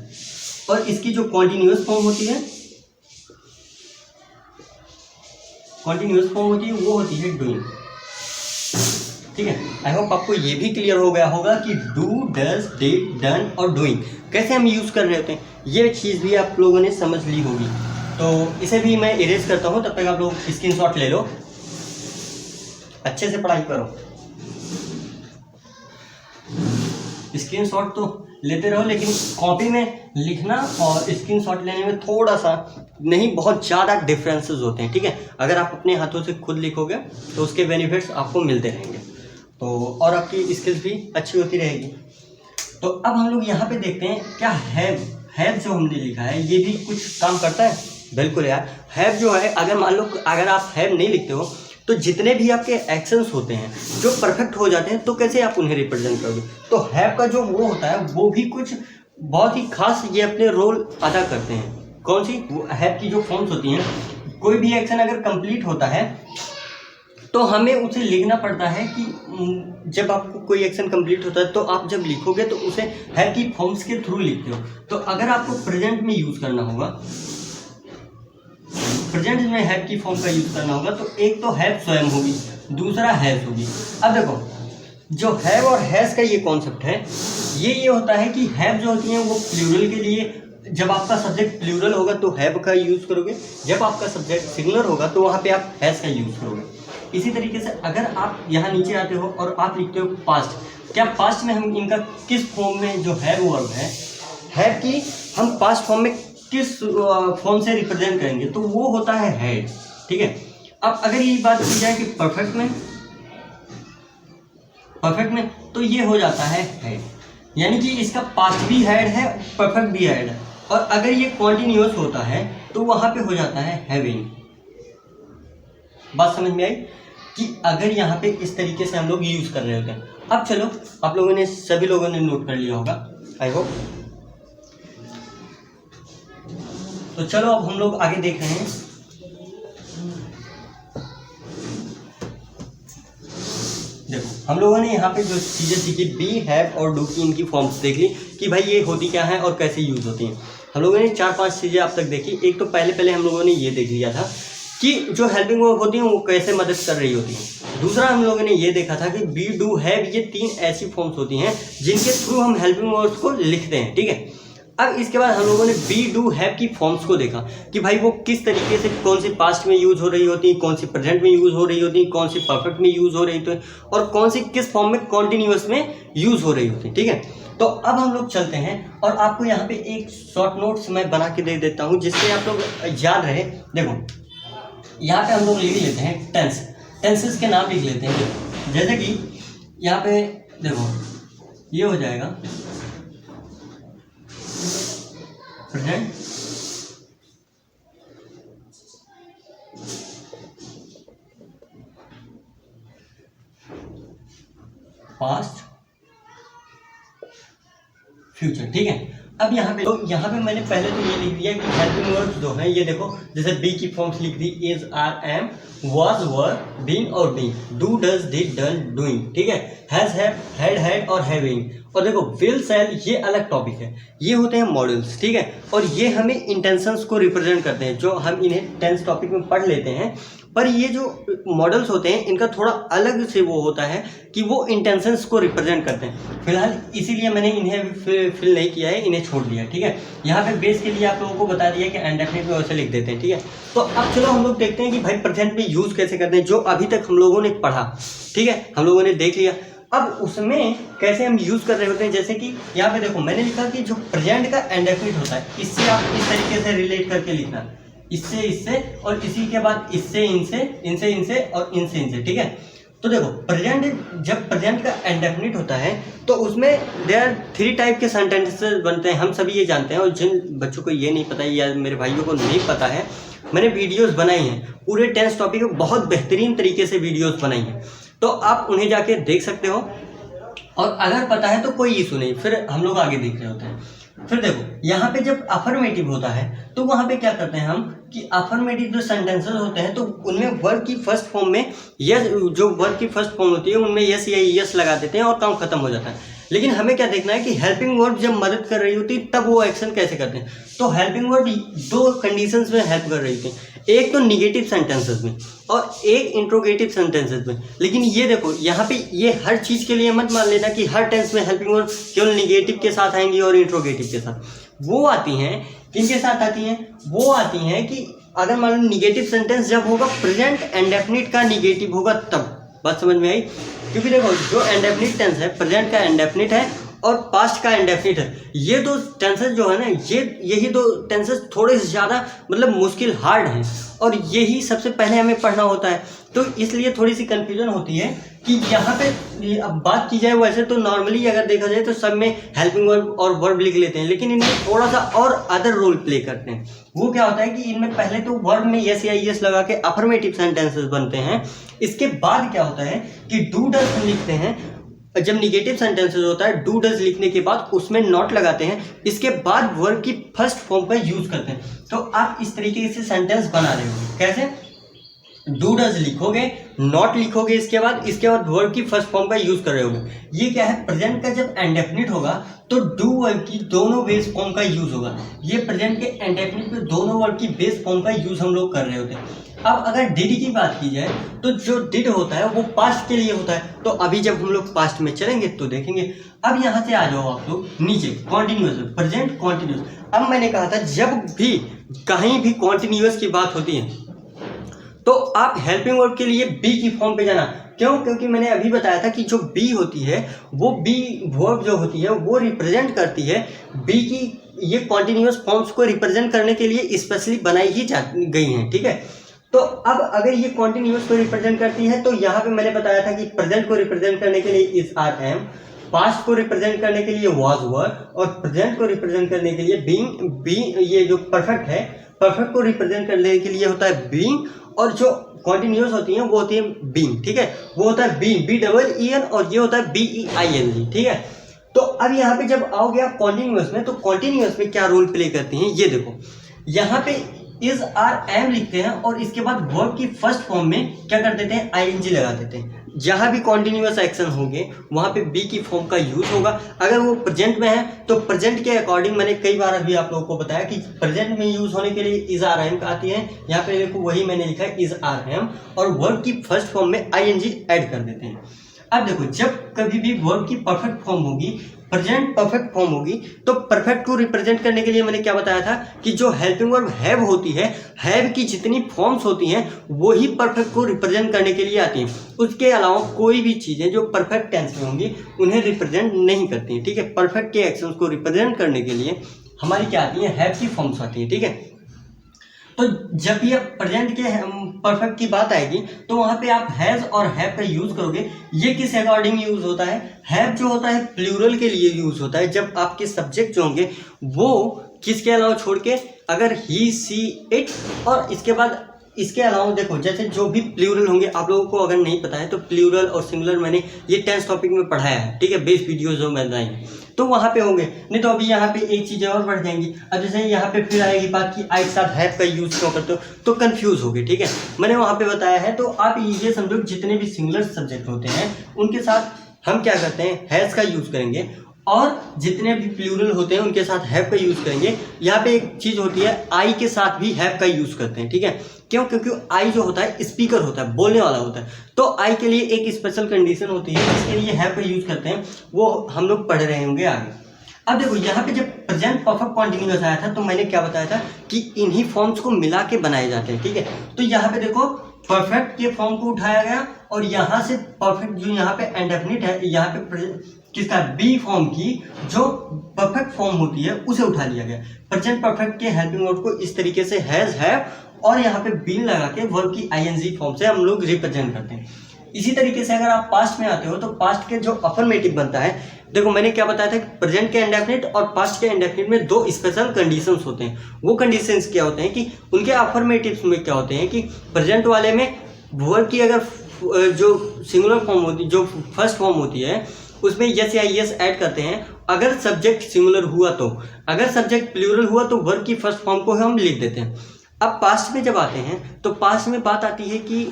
और इसकी जो कॉन्टिन्यूअस फॉर्म होती है, वो होती है डूइंग, ठीक है। आई होप आपको ये भी क्लियर हो गया होगा कि डू डज डिड डन और डूइंग कैसे हम यूज कर रहे होते हैं, ये चीज़ भी आप लोगों ने समझ ली होगी। तो इसे भी मैं इरेज करता हूँ, तब तक आप लोग स्क्रीनशॉट ले लो, अच्छे से पढ़ाई करो। स्क्रीनशॉट तो लेते रहो, लेकिन कॉपी में लिखना और स्क्रीनशॉट लेने में थोड़ा सा नहीं, बहुत ज़्यादा डिफरेंसेस होते हैं, ठीक है। अगर आप अपने हाथों से खुद लिखोगे तो उसके बेनिफिट्स आपको मिलते रहेंगे, तो और आपकी स्किल्स भी अच्छी होती रहेगी। तो अब हम लोग यहाँ पे देखते हैं क्या हैव जो हमने लिखा है ये भी कुछ काम करता है। बिल्कुल यार, हैव जो है, अगर मान लो अगर आप हैव नहीं लिखते हो तो जितने भी आपके एक्शंस होते हैं जो परफेक्ट हो जाते हैं तो कैसे आप उन्हें रिप्रेजेंट करोगे। तो हैव का जो वो होता है वो भी कुछ बहुत ही खास ये अपने रोल अदा करते हैं। कौन सी? वो हैव की जो फॉर्म्स होती हैं, कोई भी एक्शन अगर कंप्लीट होता है तो हमें उसे लिखना पड़ता है कि जब आपको कोई एक्शन कंप्लीट होता है तो आप जब लिखोगे तो उसे हैव की फॉर्म्स के थ्रू लिखते हो। तो अगर आपको प्रेजेंट में यूज़ करना होगा, प्रेजेंट में हैव की फॉर्म का यूज़ करना होगा, तो एक तो हैव स्वयं होगी, दूसरा हैज होगी। अब देखो जो हैव और हैज़ का ये कॉन्सेप्ट है, ये होता है कि हैव जो होती है वो प्लूरल के लिए, जब आपका सब्जेक्ट प्लूरल होगा तो हैव का यूज़ करोगे, जब आपका सब्जेक्ट सिंगुलर होगा तो वहाँ पे आप हैज़ का यूज़ करोगे। इसी तरीके से अगर आप यहाँ नीचे आते हो और आप लिखते हो पास्ट, क्या पास्ट में हम इनका किस फॉर्म में जो हैव वर्ब है, हैव की हम पास्ट फॉर्म में किस फॉर्म से रिप्रेजेंट करेंगे, तो वो होता है हैड, ठीक है। अब अगर ये बात की जाए कि परफेक्ट में तो ये हो जाता है हैड, यानी कि इसका पास्ट भी हैड है, परफेक्ट भी हैड है। और अगर ये कॉन्टिन्यूअस होता है तो वहाँ पे हो जाता है हैविंग। बात समझ में आई कि अगर यहाँ पे इस तरीके से हम लोग यूज़ कर रहे होते हैं। अब चलो, आप लोगों ने सभी लोगों ने नोट कर लिया होगा आई होप। तो चलो अब हम लोग आगे देख रहे हैं। देखो हम लोगों ने यहाँ पे जो चीज़ें सीखी, बी, हैव और डू की इनकी फॉर्म्स देख ली कि भाई ये होती क्या है और कैसे यूज़ होती हैं। हम लोगों ने 4-5 चीज़ें अब तक देखी। एक तो पहले हम लोगों ने ये देख लिया था कि जो हेल्पिंग वर्ब होती हैं वो कैसे मदद कर रही होती हैं। दूसरा हम लोगों ने ये देखा था कि बी, डू, हैव ये 3 ऐसी फॉर्म्स होती हैं जिनके थ्रू हम हेल्पिंग वर्ब्स को लिखते हैं, ठीक है। अब इसके बाद हम लोगों ने बी, डू, हैव की फॉर्म्स को देखा कि भाई वो किस तरीके से, कौन सी पास्ट में यूज़ हो रही होती हैं, कौन सी प्रेजेंट में यूज़ हो रही होती हैं, कौन सी परफेक्ट में यूज़ हो रही होती हैं और कौन सी किस फॉर्म में कॉन्टिन्यूअस में यूज़ हो रही होती है, ठीक है। तो अब हम लोग चलते हैं और आपको यहाँ पे एक शॉर्ट नोट्स मैं बना के दे देता हूँ जिससे आप लोग याद रहे। देखो यहाँ पे हम लोग लिख लेते हैं टेंसेस के नाम लिख लेते हैं। जैसे कि यहाँ पे देखो ये हो जाएगा प्रेजेंट, पास्ट, फ्यूचर, ठीक है। अब यहाँ पे मैंने पहले तो ये लिख दिया कि हेल्पिंग वर्ब्स जो हैं ये देखो, जैसे बी की फॉर्म्स लिख दी, is, are, am, was, were, been और being, do, does, did, done, doing, ठीक है। हैज, हैव, हैड और हैविंग। और देखो विल, शैल ये अलग टॉपिक है, ये होते हैं मॉडल्स, ठीक है। और ये हमें इंटेंशंस को रिप्रेजेंट करते हैं, जो हम इन्हें टेंस टॉपिक में पढ़ लेते हैं। पर ये जो मॉडल्स होते हैं इनका थोड़ा अलग से वो होता है कि वो इंटेंशंस को रिप्रेजेंट करते हैं। फिलहाल इसीलिए मैंने इन्हें फिल नहीं किया है, इन्हें छोड़ दिया, ठीक है। यहाँ पे बेस के लिए आप लोगों को बता दिया कि इंडेफिनिट में वैसे लिख देते हैं, ठीक है। तो अब चलो हम लोग देखते हैं कि भाई प्रेजेंट में यूज़ कैसे करते हैं, जो अभी तक हम लोगों ने पढ़ा, ठीक है, हम लोगों ने देख लिया। अब उसमें कैसे हम यूज़ कर रहे होते हैं, जैसे कि यहाँ पे देखो मैंने लिखा कि जो प्रेजेंट का इंडेफिनिट होता है इससे आप इस तरीके से रिलेट करके लिखना, इससे इससे और इसी के बाद इससे इनसे, इनसे इनसे और इनसे इनसे, ठीक है। तो देखो जब प्रेजेंट का इंडेफिनिट होता है तो उसमें देयर आर 3 टाइप के सेंटेंसेस बनते हैं, हम सभी ये जानते हैं। और जिन बच्चों को ये नहीं पता है या मेरे भाइयों को नहीं पता है, मैंने वीडियोस बनाई हैं पूरे टेंस टॉपिक में, बहुत बेहतरीन तरीके से वीडियोस बनाई हैं, तो आप उन्हें जाके देख सकते हो। और अगर पता है तो कोई इशू नहीं, फिर हम लोग आगे देख रहे होते हैं। फिर देखो यहाँ पे जब अफर्मेटिव होता है तो वहाँ पे क्या करते हैं हम कि अफर्मेटिव जो सेंटेंसेस होते हैं तो उनमें वर्ब की फर्स्ट फॉर्म में यस, जो वर्ब की फर्स्ट फॉर्म होती है उनमें यस या यस लगा देते हैं और काम खत्म हो जाता है। लेकिन हमें क्या देखना है कि हेल्पिंग वर्ब जब मदद कर रही होती तब वो एक्शन कैसे करते हैं। तो हेल्पिंग वर्ब 2 कंडीशंस में हेल्प कर रही थी, एक तो निगेटिव सेंटेंसेस में और एक इंट्रोगेटिव सेंटेंसेस में। लेकिन ये देखो यहाँ पे ये हर चीज़ के लिए मत मान लेना कि हर टेंस में हेल्पिंग वर्ब केवल निगेटिव के साथ आएंगी और इंट्रोगेटिव के साथ। वो आती हैं, किनके साथ आती हैं, वो आती हैं कि अगर मान लो निगेटिव सेंटेंस जब होगा प्रेजेंट इंडेफिनिट का निगेटिव होगा तब। बात समझ में आई? क्योंकि देखो जो इंडेफिनिट टेंस है, प्रेजेंट का इंडेफिनिट है और पास्ट का इंडेफिनिट है। ये दो टेंसेस जो है ना, यही दो टेंसेस थोड़े से ज़्यादा मतलब मुश्किल हार्ड हैं और यही सबसे पहले हमें पढ़ना होता है। तो इसलिए थोड़ी सी कन्फ्यूजन होती है कि यहाँ पे अब बात की जाए, वैसे तो नॉर्मली अगर देखा जाए तो सब में हेल्पिंग वर्ब और वर्ब लिख लेते हैं, लेकिन इनमें थोड़ा सा और अदर रोल प्ले करते हैं। वो क्या होता है कि इनमें पहले तो वर्ब में यस या यस लगा के अफर्मेटिव सेंटेंसेस बनते हैं। इसके बाद क्या होता है कि डू डज लिखते हैं। जब निगेटिव सेंटेंसेस होता है डू डज लिखने के बाद उसमें नॉट लगाते हैं, इसके बाद वर्ब की फर्स्ट फॉर्म का यूज करते हैं। तो आप इस तरीके से सेंटेंस बना रहे हो, कैसे? डू डज लिखोगे, नॉट लिखोगे, इसके बाद वर्ब की फर्स्ट फॉर्म का यूज कर रहे होगे। ये क्या है, प्रेजेंट का जब इंडेफिनिट होगा तो डू वर्ब की दोनों बेस फॉर्म का यूज होगा। ये प्रेजेंट के इंडेफिनिट में दोनों वर्ब की बेस फॉर्म का यूज हम लोग कर रहे होते हैं। अब अगर डिड की बात की जाए तो जो डिड होता है वो पास्ट के लिए होता है। तो अभी जब हम लोग पास्ट में चलेंगे तो देखेंगे। अब यहाँ से आ जाओ आप लोग नीचे, कॉन्टिन्यूअस, प्रेजेंट कॉन्टिन्यूअस। अब मैंने कहा था जब भी कहीं भी कॉन्टिन्यूअस की बात होती है तो आप हेल्पिंग वर्ब के लिए बी की फॉर्म पे जाना। क्यों? क्योंकि मैंने अभी बताया था कि जो बी होती है वो बी वर्ब जो होती है वो रिप्रेजेंट करती है बी की। ये कॉन्टिन्यूअस फॉर्म्स को रिप्रेजेंट करने के लिए स्पेशली बनाई ही गई हैं, ठीक है। तो अब अगर ये कॉन्टिन्यूअस को रिप्रेजेंट करती है तो यहाँ पे मैंने बताया था कि प्रेजेंट को रिप्रेजेंट करने के लिए इज आर एम, पास्ट को रिप्रेजेंट करने के लिए वाज वर, और प्रेजेंट को रिप्रेजेंट करने के लिए बीइंग, बी ये जो परफेक्ट है, परफेक्ट को रिप्रेजेंट करने के लिए होता है बीइंग, और जो कॉन्टिन्यूअस होती हैं वो होती है बीइंग, ठीक है। वो होता है being, B double E N, और ये होता है B E I N G, ठीक है। तो अब यहाँ पे जब आओगे आप कॉन्टिन्यूअस में, तो कॉन्टिन्यूअस में क्या रोल प्ले करती हैं ये देखो। यहाँ पे इज आर एम लिखते हैं और इसके बाद वर्ब की फर्स्ट फॉर्म में क्या कर देते हैं, आईएनजी लगा देते हैं। जहाँ भी कॉन्टिन्यूअस एक्शन होंगे वहाँ पे बी की फॉर्म का यूज होगा। अगर वो प्रेजेंट में है तो प्रेजेंट के अकॉर्डिंग, मैंने कई बार अभी आप लोगों को बताया कि प्रेजेंट में यूज होने के लिए इज आर एम आती है। यहाँ पे देखो वही मैंने लिखा है इज आर एम, और वर्ब की फर्स्ट फॉर्म में आईएनजी ऐड कर देते हैं। अब देखो जब कभी भी वर्ब की परफेक्ट फॉर्म होगी, प्रेजेंट परफेक्ट फॉर्म होगी, तो परफेक्ट को रिप्रेजेंट करने के लिए मैंने क्या बताया था कि जो हेल्पिंग वर्ब हैव होती है, हैव की जितनी फॉर्म्स होती हैं वो ही परफेक्ट को रिप्रेजेंट करने के लिए आती हैं। उसके अलावा कोई भी चीज़ें जो परफेक्ट टेंस में होंगी उन्हें रिप्रेजेंट नहीं करती हैं, ठीक है। परफेक्ट के एक्शंस को रिप्रेजेंट करने के लिए हमारी क्या आती है, हैव की फॉर्म्स आती हैं, ठीक है। तो जब भी आप प्रेजेंट के परफेक्ट की बात आएगी तो वहाँ पे आप हैज़ और हैव का यूज़ करोगे। ये किस अकॉर्डिंग यूज़ होता है, हैव जो होता है प्लूरल के लिए यूज़ होता है, जब आपके सब्जेक्ट जो होंगे वो किसके अलावा छोड़ के, अगर ही सी इट, और इसके बाद इसके अलावा देखो जैसे जो भी प्लूरल होंगे, आप लोगों को अगर नहीं पता है तो प्लूरल और सिंगुलर मैंने ये 10th टॉपिक में पढ़ाया है, ठीक है, बेस वीडियोज जो मैं बनाई तो वहाँ पे होंगे। नहीं तो अभी यहाँ पे एक चीज़ें और बढ़ जाएंगी। अब जैसे यहाँ पे फिर आएगी बात कि आई के साथ हैव का यूज़ क्यों करते हो, तो कंफ्यूज होगे, ठीक है। मैंने वहाँ पे बताया है। तो आप ये समझो जितने भी सिंगुलर सब्जेक्ट होते हैं उनके साथ हम क्या करते हैं, हैज़ का यूज़ करेंगे, और जितने भी प्लूरल होते हैं उनके साथ हैव का यूज़ करेंगे। यहाँ पे एक चीज़ होती है, आई के साथ भी हैव का यूज़ करते हैं, ठीक है। क्यों? क्योंकि आई जो होता है स्पीकर होता है, बोलने वाला होता है, तो आई के लिए एक स्पेशल कंडीशन होती है, इसके लिए हैव का यूज़ करते हैं। वो हम लोग पढ़ रहे होंगे आगे। अब देखो यहाँ पे जब प्रेजेंट परफेक्ट कॉन्टिन्यूअस आया था तो मैंने क्या बताया था कि इन्हीं फॉर्म्स को मिला के बनाए जाते हैं, ठीक है। तो यहाँ पे देखो परफेक्ट के फॉर्म को उठाया गया, और यहाँ से परफेक्ट जो यहाँ पे इंडेफिनिट है, यहाँ पे किसका, बी फॉर्म की जो परफेक्ट फॉर्म होती है उसे उठा लिया गया। प्रेजेंट परफेक्ट के हेल्पिंग वर्ब को इस तरीके से हैज, हैव, और यहाँ पे बीन लगा के वर्ब की आईएनजी फॉर्म से हम लोग रिप्रेजेंट करते हैं। इसी तरीके से अगर आप पास्ट में आते हो तो पास्ट के जो अफर्मेटिव बनता है, देखो मैंने क्या बताया था कि प्रेजेंट के इंडेफिनिट और पास्ट के इंडेफिनिट में दो स्पेशल कंडीशंस होते हैं। वो कंडीशंस क्या होते हैं कि उनके अफर्मेटिव्स में क्या होते हैं कि प्रेजेंट वाले में वर्ब की अगर जो सिंगुलर फॉर्म होती, जो फर्स्ट फॉर्म होती है उसमें यस या यस ऐड करते हैं। अगर सब्जेक्ट सिंगुलर हुआ तो, अगर सब्जेक्ट प्लूरल हुआ तो वर्ब की फर्स्ट फॉर्म को हम लिख देते हैं। अब पास्ट में जब आते हैं तो पास्ट में बात आती है कि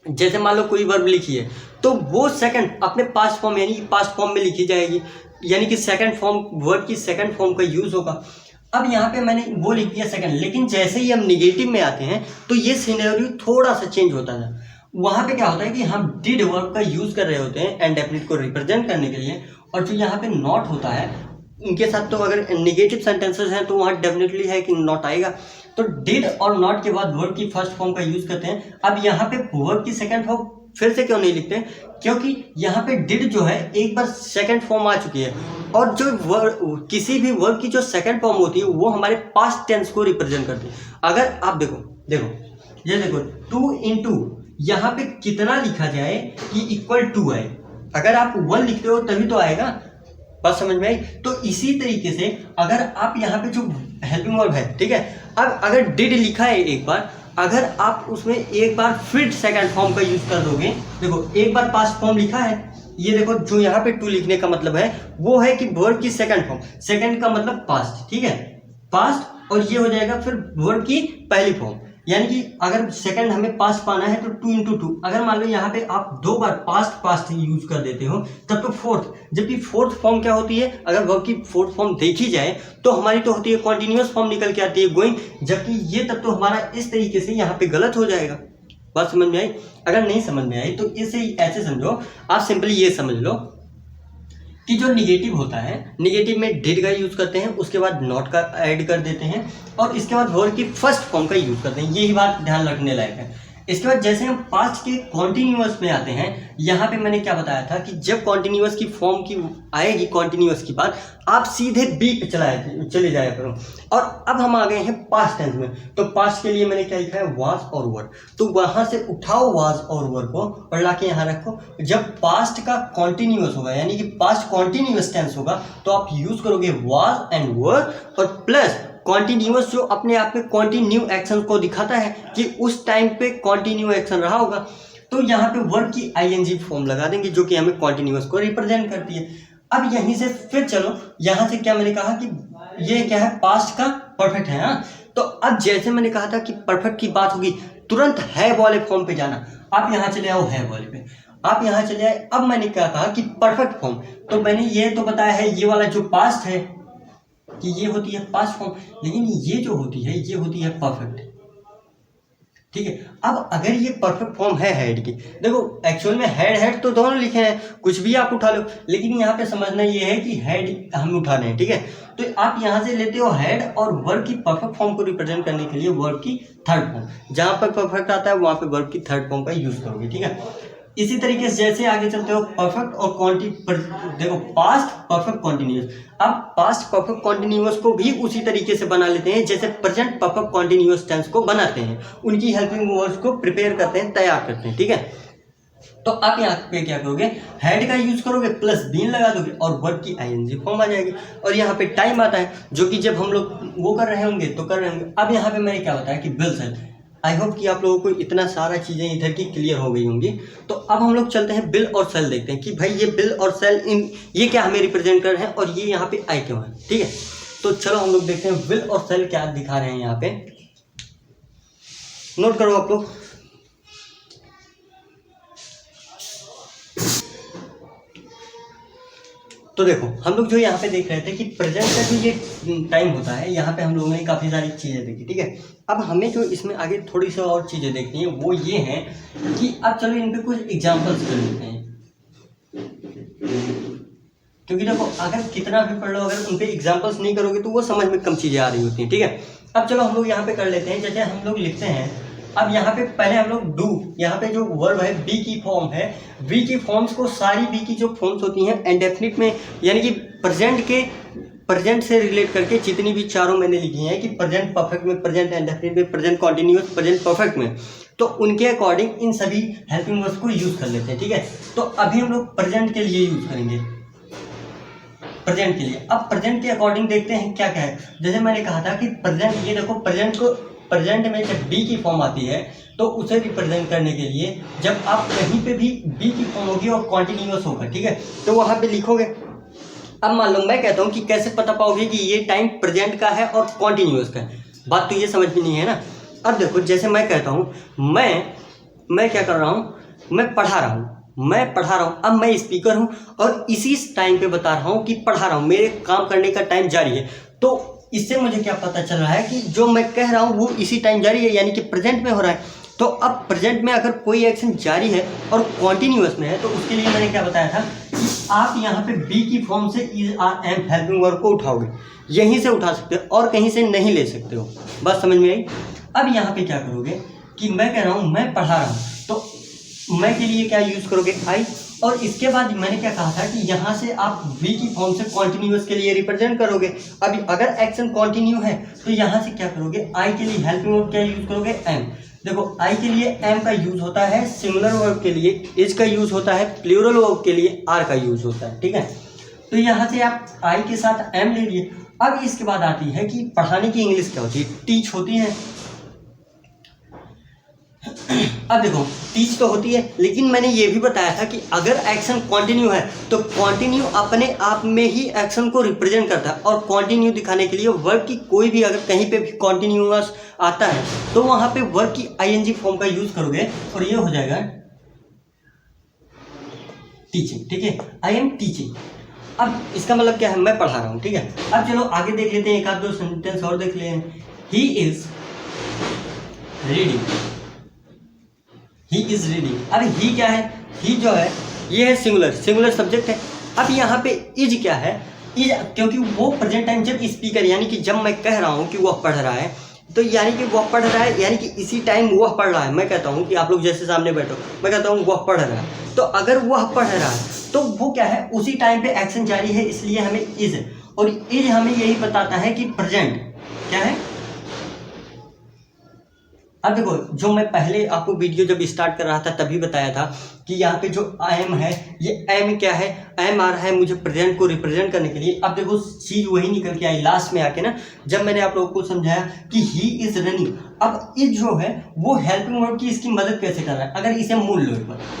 जैसे मान लो कोई वर्ब लिखी है तो वो सेकंड अपने पास्ट फॉर्म यानी कि पास्ट फॉर्म में लिखी जाएगी, यानी कि सेकंड फॉर्म, वर्ब की सेकंड फॉर्म का यूज होगा। अब यहाँ पे मैंने वो लिख दिया सेकंड, लेकिन जैसे ही हम निगेटिव में आते हैं तो ये सिनेरियो थोड़ा सा चेंज होता है। वहाँ पे क्या होता है कि हम डिड वर्ब का यूज कर रहे होते हैं इंडेफिनिट को रिप्रेजेंट करने के लिए, और जो यहाँ पे नॉट होता है उनके साथ, तो अगर निगेटिव सेंटेंसेस हैं तो वहाँ डेफिनेटली है कि नॉट आएगा। तो डिड और नॉट के बाद वर्ब की फर्स्ट फॉर्म का यूज करते हैं। अब यहाँ पे वर्ब की सेकंड फॉर्म फिर से क्यों नहीं लिखते, क्योंकि यहाँ पे डिड जो है एक बार सेकंड फॉर्म आ चुकी है, और जो किसी भी वर्ब की जो सेकंड फॉर्म होती है वो हमारे पास्ट टेंस को रिप्रेजेंट करती है। अगर आप देखो ये देखो 2 इंटू यहाँ पे कितना लिखा जाए कि इक्वल टू आए। अगर आप 1 लिखते हो तभी तो आएगा, बात समझ में आई। तो इसी तरीके से अगर आप यहाँ पे जो हेल्पिंग वर्ब है, ठीक है, अब अगर डिड लिखा है एक बार, अगर आप उसमें एक बार फिर सेकंड फॉर्म का यूज कर दोगे, देखो एक बार पास्ट फॉर्म लिखा है, ये देखो जो यहाँ पे टू लिखने का मतलब है वो है कि वर्ब की सेकंड फॉर्म, सेकंड का मतलब पास्ट, ठीक है, पास्ट, और ये हो जाएगा फिर वर्ब की पहली फॉर्म। यानी कि अगर सेकंड हमें पास्ट पाना है तो 2 इंटू 2, अगर मान लो यहाँ पे आप 2 बार पास्ट यूज कर देते हो तब तो फोर्थ, जबकि फोर्थ फॉर्म क्या होती है, अगर वर्ब की फोर्थ फॉर्म देखी जाए तो हमारी तो होती है कॉन्टिन्यूअस फॉर्म निकल के आती है गोइंग, जबकि ये तब तो हमारा इस तरीके से यहाँ पे गलत हो जाएगा। बात समझ में आई? अगर नहीं समझ में आई तो इसे ऐसे समझो, आप सिंपली ये समझ लो कि जो निगेटिव होता है, निगेटिव में डिड का यूज करते हैं, उसके बाद नॉट का ऐड कर देते हैं और इसके बाद वर्ब की फर्स्ट फॉर्म का यूज करते हैं। यही बात ध्यान रखने लायक है। इसके बाद जैसे हम पास्ट के कॉन्टिन्यूअस में आते हैं, यहाँ पे मैंने क्या बताया था कि जब कॉन्टिन्यूअस की फॉर्म की आएगी कॉन्टिन्यूअस की बात, आप सीधे बी पे चले जाया करो। और अब हम आ गए हैं पास्ट टेंस में, तो पास्ट के लिए मैंने क्या लिखा है, वाज और वर। तो वहां से उठाओ वाज और वर को और लाके यहाँ रखो। जब पास्ट का कॉन्टिन्यूअस होगा यानी कि पास्ट कॉन्टिन्यूअस टेंस होगा तो आप यूज करोगे वाज एंड वर और प्लस कॉन्टिन्यूअस जो अपने आप में कॉन्टिन्यू एक्शन को दिखाता है कि उस टाइम पे कॉन्टिन्यू एक्शन रहा होगा, तो यहाँ पे वर्ब की आईएनजी फॉर्म लगा देंगे जो कि हमें कॉन्टिन्यूअस को रिप्रेजेंट करती है। अब यहीं से फिर चलो, यहाँ से क्या मैंने कहा कि ये क्या है, पास्ट का परफेक्ट है। हाँ, तो अब जैसे मैंने कहा था कि परफेक्ट की बात होगी तुरंत है वाले फॉर्म पे जाना। आप यहाँ चले आओ है वाले पे, आप यहाँ चले आए। अब मैंने क्या कहा कि परफेक्ट फॉर्म, तो मैंने ये तो बताया है ये वाला जो पास्ट है कि ये होती है पास्ट फॉर्म, लेकिन ये जो होती है ये होती है परफेक्ट, ठीक है। अब अगर ये परफेक्ट फॉर्म है हेड की, देखो एक्चुअल में हेड तो दोनों लिखे हैं, कुछ भी आप उठा लो, लेकिन यहाँ पे समझना ये है कि हेड हम उठा रहे हैं, ठीक है। तो आप यहाँ से लेते हो हेड और वर्ब की परफेक्ट फॉर्म को रिप्रेजेंट करने के लिए वर्ब की थर्ड फॉर्म, जहाँ पर परफेक्ट आता है वहाँ पे वर्ब की थर्ड फॉर्म का यूज करोगे, ठीक है। इसी तरीके से जैसे आगे चलते हो परफेक्ट और देखो पास्ट परफेक्ट कॉन्टिन्यूअस, अब पास्ट परफेक्ट कॉन्टिन्यूअस को भी उसी तरीके से बना लेते हैं जैसे प्रेजेंट परफेक्ट कॉन्टिन्यूअस टेंस को बनाते हैं, उनकी हेल्पिंग वर्ब्स को प्रिपेयर करते हैं, तैयार करते हैं, ठीक है। तो आप यहाँ पे क्या करोगे, हेड का यूज करोगे प्लस बीन लगा दोगे और वर्ब की आईएनजी फॉर्म आ जाएगी। और यहाँ पे टाइम आता है जो कि जब हम लोग वो कर रहे होंगे तो कर रहे होंगे। अब यहाँ पे मैंने क्या बताया कि विल सेल, आई होप कि आप लोगों को इतना सारा चीज़ें इधर की क्लियर हो गई होंगी। तो अब हम लोग चलते हैं बिल और सेल, देखते हैं कि भाई ये बिल और सेल इन ये क्या हमें रिप्रेजेंट कर रहे हैं और ये यहाँ पे आई क्यों है, ठीक है। तो चलो हम लोग देखते हैं बिल और सेल क्या दिखा रहे हैं यहाँ पे, नोट करो आप लोग। तो देखो हम लोग जो यहाँ पे देख रहे थे कि प्रेजेंट का जो ये टाइम होता है, यहाँ पे हम लोगों ने काफ़ी सारी चीज़ें देखी, ठीक है। अब हमें जो इसमें आगे थोड़ी सी और चीज़ें देखनी है वो ये है कि अब चलो इन पे कुछ एग्जांपल्स कर लेते हैं, क्योंकि देखो अगर कितना भी पढ़ लो अगर उन पे एग्जांपल्स नहीं करोगे तो वो समझ में कम चीज़ें आ रही होती हैं, ठीक है। अब चलो हम लोग यहाँ पे कर लेते हैं, जैसे हम लोग लिखते हैं, अब यहाँ पे पहले हम लोग डू, यहाँ पे जो वर्ब है बी की फॉर्म है, बी की फॉर्म्स को सारी बी की जो फॉर्म्स होती हैं इंडेफिनिट में यानी कि प्रेजेंट से रिलेट करके जितनी भी चारों मैंने लिखी हैं कि प्रेजेंट परफेक्ट में, प्रेजेंट इंडेफिनिट में, प्रेजेंट कॉन्टिन्यूअस, प्रेजेंट परफेक्ट में, तो उनके अकॉर्डिंग इन सभी हेल्पिंग वर्ब्स को यूज कर लेते हैं, ठीक है। तो अभी हम लोग प्रेजेंट के लिए यूज करेंगे, प्रेजेंट के लिए। अब प्रेजेंट के अकॉर्डिंग देखते हैं क्या क्या है। जैसे मैंने कहा था कि प्रेजेंट, ये देखो प्रेजेंट में जब बी की फॉर्म आती है तो उसे रिप्रेजेंट करने के लिए जब आप कहीं पे भी बी की फॉर्म होगी और कॉन्टिन्यूअस होगा, ठीक है, तो वहाँ पे लिखोगे। अब मान लो मैं कहता हूँ कि कैसे पता पाओगे कि ये टाइम प्रेजेंट का है और कॉन्टिन्यूअस का है, बात तो ये समझ में नहीं है ना। अब देखो जैसे मैं कहता हूँ मैं क्या कर रहा हूँ, मैं पढ़ा रहा हूँ, अब मैं स्पीकर हूँ और इसी टाइम पे बता रहा हूँ कि पढ़ा रहा हूँ, मेरे काम करने का टाइम जारी है। तो इससे मुझे क्या पता चल रहा है कि जो मैं कह रहा हूँ वो इसी टाइम जारी है, यानी कि प्रेजेंट में हो रहा है। तो अब प्रेजेंट में अगर कोई एक्शन जारी है और कॉन्टिन्यूअस में है तो उसके लिए मैंने क्या बताया था कि आप यहाँ पे बी की फॉर्म से is, are, am helping verb को उठाओगे, यहीं से उठा सकते हो और कहीं से नहीं ले सकते हो, बात समझ में आई। अब यहाँ पे क्या करोगे कि मैं कह रहा हूँ मैं पढ़ा रहा हूँ, तो मैं के लिए क्या यूज करोगे, आई, और इसके बाद मैंने क्या कहा था कि यहाँ से आप वी की फॉर्म से कॉन्टिन्यूअस के लिए रिप्रेजेंट करोगे। अभी अगर एक्शन कॉन्टिन्यू है तो यहाँ से क्या करोगे, आई के लिए हेल्पिंग वर्ब क्या यूज करोगे, एम। देखो आई के लिए एम का यूज होता है सिंगुलर वर्ब के लिए, इज का यूज होता है प्लूरल वर्ब के लिए, आर का यूज होता है, ठीक है। तो यहाँ से आप आई के साथ एम ले लिए। अब इसके बाद आती है कि पढ़ाने की इंग्लिश क्या होती है, टीच होती है। अब देखो टीच तो होती है, लेकिन मैंने ये भी बताया था कि अगर एक्शन कंटिन्यू है तो कंटिन्यू अपने आप में ही एक्शन को रिप्रेजेंट करता है, और कंटिन्यू दिखाने के लिए वर्ब की कोई भी अगर कहीं पे भी कंटिन्यूअस आता है तो वहां पे वर्ब की आईएनजी फॉर्म का यूज करोगे और ये हो जाएगा टीचिंग, ठीक है, आई एम टीचिंग। अब इसका मतलब क्या है, मैं पढ़ा रहा हूँ, ठीक है। अब चलो आगे देख लेते हैं, एक आध दो सेंटेंस और देख लें। He is reading, he is reading. अब ही क्या है, ही जो है ये है सिंगुलर सब्जेक्ट है। अब यहाँ पे इज क्या है, इज क्योंकि वो प्रेजेंट टाइम जब स्पीकर यानी कि जब मैं कह रहा हूँ कि वह पढ़ रहा है, तो यानी कि वह पढ़ रहा है, यानी कि इसी टाइम वह पढ़ रहा है। मैं कहता हूँ कि आप लोग जैसे सामने बैठो, मैं कहता हूँ वह पढ़ रहा है, तो अगर वह पढ़ रहा है तो वो क्या है, उसी टाइम पे एक्शन जारी है, इसलिए हमें इज, और इज हमें यही बताता है कि प्रेजेंट क्या है। अब देखो जो मैं पहले आपको वीडियो जब स्टार्ट कर रहा था तभी बताया था कि यहाँ पे जो एम है, ये एम क्या है, एम आ रहा है मुझे प्रेजेंट को रिप्रेजेंट करने के लिए। अब देखो चीज वही निकल के आई लास्ट में आके ना, जब मैंने आप लोगों को समझाया कि ही इज रनिंग। अब इज जो है वो हेल्पिंग वर्ब की इसकी मदद कैसे कर रहा है, अगर इसे मूल लो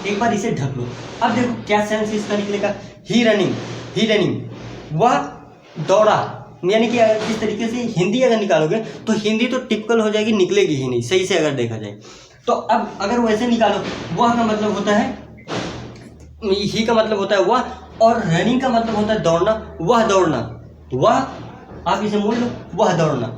एक बार इसे ढक लो। अब देखो क्या सेंस इसका निकलेगा, ही रनिंग, वह दौड़ा, यानी कि इस तरीके से हिंदी अगर निकालोगे तो हिंदी तो टिपिकल हो जाएगी, निकलेगी ही नहीं सही से अगर देखा जाए तो। अब अगर वैसे निकालो, वह का मतलब होता है, ही का मतलब होता है वह, और रनिंग का मतलब होता है दौड़ना, वह दौड़ना, वह आप इसे मोड़ लो, वह दौड़ना,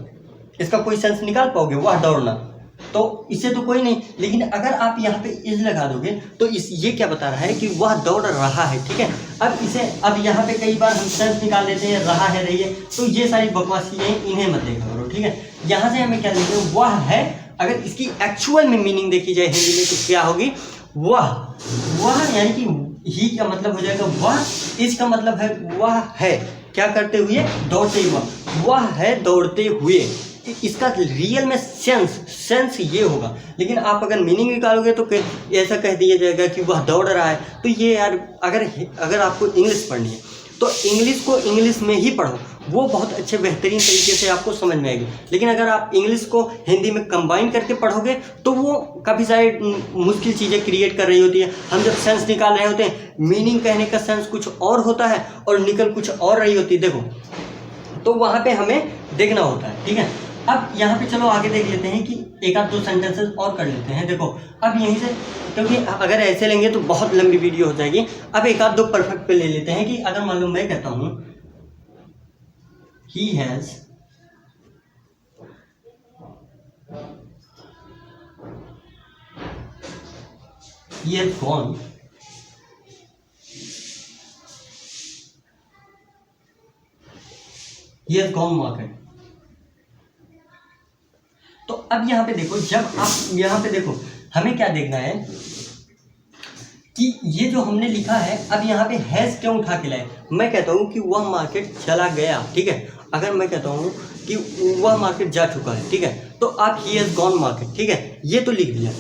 इसका कोई सेंस निकाल पाओगे, वह दौड़ना, तो इससे तो कोई नहीं। लेकिन अगर आप यहाँ पे इज लगा दोगे तो ये क्या बता रहा है कि वह दौड़ रहा है, ठीक है। अब इसे अब यहाँ पे कई बार हम सेंस निकाल देते हैं, रहा है, रही है, तो ये सारी बकवासी हैं, इन्हें मत देखा करो, ठीक है। यहाँ से हमें क्या देखते हैं, वह है, अगर इसकी एक्चुअल में मीनिंग देखी जाए हिंदी में तो क्या होगी, वह यानी कि ही का मतलब हो जाएगा वह, इज का मतलब है वह है क्या करते हुए, दौड़ते हुए, वह है दौड़ते हुए। इसका रियल में सेंस ये होगा, लेकिन आप अगर मीनिंग निकालोगे तो ऐसा कह दिया जाएगा कि वह दौड़ रहा है। तो ये यार अगर आपको इंग्लिश पढ़नी है तो इंग्लिश को इंग्लिश में ही पढ़ो, वो बहुत अच्छे बेहतरीन तरीके से आपको समझ में आएगी। लेकिन अगर आप इंग्लिश को हिंदी में कंबाइन करके पढ़ोगे तो वो काफ़ी सारी मुश्किल चीज़ें क्रिएट कर रही होती है। हम जब सेंस निकाल रहे होते हैं, मीनिंग कहने का सेंस कुछ और होता है और निकल कुछ और रही होती है, देखो, तो वहाँ पे हमें देखना होता है, ठीक है। अब यहाँ पे चलो आगे देख लेते हैं कि एक आध दो सेंटेंसेस और कर लेते हैं। देखो अब यहीं से, क्योंकि अगर ऐसे लेंगे तो बहुत लंबी वीडियो हो जाएगी। अब एक आध दो परफेक्ट पे ले लेते हैं कि अगर मान लो मैं कहता हूँ ही हैज गॉन मार्केट। तो अब यहाँ पे देखो, जब आप यहाँ पे देखो, हमें क्या देखना है कि ये जो हमने लिखा है, अब यहाँ पे हैज क्यों उठा के लाए। मैं कहता हूँ कि वह मार्केट चला गया, ठीक है। अगर मैं कहता हूँ कि वह मार्केट जा चुका है, ठीक है, तो आप ही हैज गॉन मार्केट, ठीक है, ये तो लिख दिया।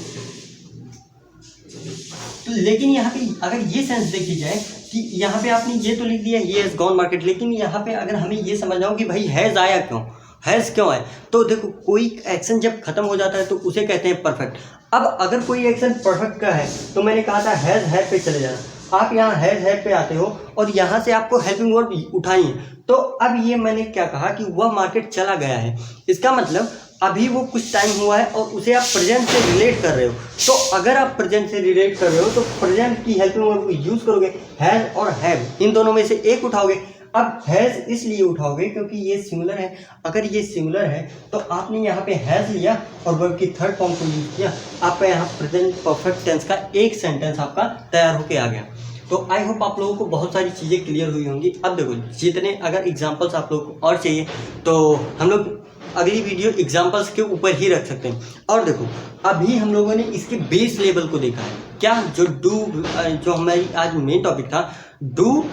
तो लेकिन यहाँ पे अगर ये सेंस देखी जाए कि यहाँ पे आपने ये तो लिख दिया ही हैज गॉन मार्केट, लेकिन यहाँ पे अगर हमें ये समझना हो कि भाई हैज आया क्यों, हैज़ क्यों है, तो देखो कोई एक्शन जब खत्म हो जाता है तो उसे कहते हैं परफेक्ट। अब अगर कोई एक्शन परफेक्ट का है तो मैंने कहा था हैज़ हैड पे चले जाना, आप यहाँ हैज़ हैड पे आते हो और यहाँ से आपको हेल्पिंग वर्ब उठाइए। तो अब ये मैंने क्या कहा कि वह मार्केट चला गया है, इसका मतलब अभी वो कुछ टाइम हुआ है और उसे आप प्रेजेंट से रिलेट कर रहे हो। तो अगर आप प्रेजेंट से रिलेट कर रहे हो तो प्रेजेंट की हेल्पिंग वर्ब को यूज़ करोगे, हैज़ और हैव, इन दोनों में से एक उठाओगे। अब हैज़ इसलिए उठाओगे क्योंकि ये सिंगुलर है, अगर ये सिंगुलर है तो आपने यहाँ पे हैज़ लिया और वर्ब की थर्ड फॉर्म को यूज किया, आपका यहाँ प्रेजेंट परफेक्ट टेंस का एक सेंटेंस आपका तैयार होके आ गया। तो आई होप आप लोगों को बहुत सारी चीज़ें क्लियर हुई होंगी। अब देखो जितने अगर एग्जाम्पल्स आप लोगों को और चाहिए तो हम लोग अगली वीडियो एग्जाम्पल्स के ऊपर ही रख सकते हैं। और देखो अभी हम लोगों ने इसके बेस लेवल को देखा है, क्या जो जो हमारी आज मेन टॉपिक था, डू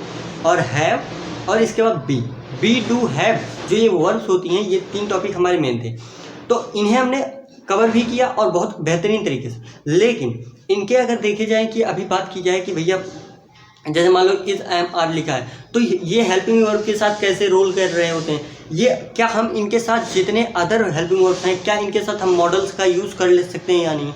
और हैव और इसके बाद बी डू हैव, जो ये वर्ब्स होती हैं, ये 3 टॉपिक हमारे मेन थे। तो इन्हें हमने कवर भी किया और बहुत बेहतरीन तरीके से। लेकिन इनके अगर देखे जाए कि अभी बात की जाए कि भैया जैसे मान लो इज एम आर लिखा है, तो ये हेल्पिंग वर्ब के साथ कैसे रोल कर रहे होते हैं, ये क्या हम इनके साथ जितने अदर हेल्पिंग वर्ब्स हैं, क्या इनके साथ हम मॉडल्स का यूज़ कर ले सकते हैं या नहीं,